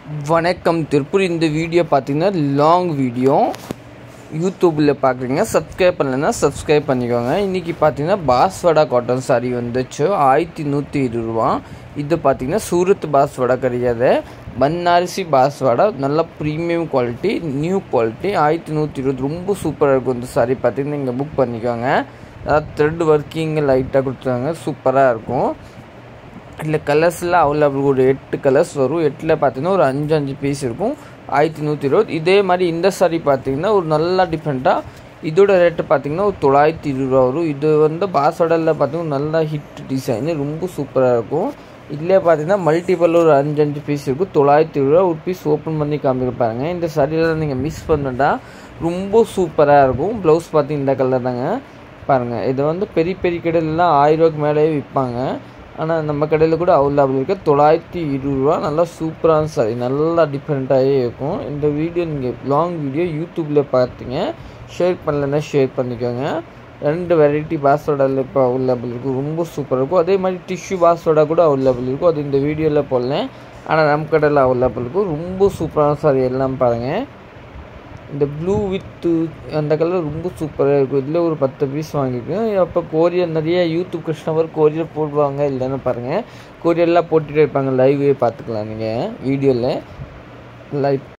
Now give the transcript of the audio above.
வணக்கம் திருப்பூர். இந்த வீடியோ பார்த்தீங்கன்னா லாங் வீடியோ யூடியூப்பில் பார்க்குறீங்க. சப்ஸ்கிரைப் பண்ணலைன்னா சப்ஸ்கிரைப் பண்ணிக்கோங்க. இன்றைக்கி பார்த்தீங்கன்னா பாஸ்வாடா காட்டன் சாரீ வந்துச்சு 1120 ரூபா. இது பார்த்தீங்கன்னா சூரத் பாஸ்வாடா கிடையாது, பன்னாரசி பாஸ்வாடா. நல்ல ப்ரீமியம் குவாலிட்டி, நியூ குவாலிட்டி. 1120 ரொம்ப சூப்பராக இருக்கும். இந்த சாரீ பார்த்தீங்கன்னா இங்கே புக் பண்ணிக்கோங்க. அதாவது த்ரெட் ஒர்க்கிங் லைட்டாக கொடுத்துருவாங்க, சூப்பராக இருக்கும். இதில் கலர்ஸில் அவைலபிள் ஒரு 8 கலர்ஸ் வரும். 8ல் பார்த்தீங்கன்னா ஒரு 5 பீஸ் இருக்கும். 1120. இதே மாதிரி இந்த சாரீ பார்த்தீங்கன்னா ஒரு நல்லா டிஃப்ரெண்ட்டாக, இதோட ரேட்டு பார்த்தீங்கன்னா ஒரு 920 ரூபா வரும். இது வந்து பாஸ்வாடாவில் பார்த்தீங்கன்னா நல்லா ஹிட் டிசைனு, ரொம்ப சூப்பராக இருக்கும். இதிலே பார்த்தீங்கன்னா மல்டிபிள் ஒரு 5 பீஸ் இருக்கும். 920 ரூபா. ஒரு பீஸ் ஓப்பன் பண்ணி காமிப்பாருங்க. இந்த சாரியில் நீங்கள் மிஸ் பண்ணிட்டா ரொம்ப சூப்பராக இருக்கும். ப்ளவுஸ் பார்த்தீங்கன்னா இந்த கலர் தாங்க பாருங்கள். இதை வந்து பெரிய பெரிய கடையிலலாம் 1000 ரூபாய்க்கு மேலேயே விற்பாங்க. ஆனால் நம்ம கடையில் கூட அவைலபிள் இருக்குது. 920 ரூபா. நல்லா சூப்பரான சாரி, நல்லா டிஃப்ரெண்ட்டாகவே இருக்கும். இந்த வீடியோ நீங்கள் லாங் வீடியோ யூடியூப்பில் பார்த்தீங்க. ஷேர் பண்ணலைன்னா ஷேர் பண்ணிக்கோங்க. 2 வெரைட்டி பாஸ்வாடாவில் இப்போ அவைலபிள் இருக்கும். ரொம்ப சூப்பராக இருக்கும். அதே மாதிரி டிஷ்யூ பாஸ்வாடா கூட அவைலபிள் இருக்கும். அது இந்த வீடியோவில் போடல, ஆனால் நம்ம கடையில் அவைலபிள் இருக்கும். ரொம்ப சூப்பரான சாரி எல்லாம் பாருங்கள். இந்த ப்ளூ வித்து அந்த கலர் ரொம்ப சூப்பராக இருக்கும். இதில் ஒரு 10 பீஸ் வாங்கியிருக்கேன். அப்போ கொரியர் நிறைய யூடியூப் கஸ்டமர் கொரியர் போடுவாங்க. இல்லைன்னு பாருங்கள், கொரியர்லாம் போட்டுகிட்டே இருப்பாங்க. லைவே பார்த்துக்கலாம் நீங்கள் வீடியோவில் லைவ்.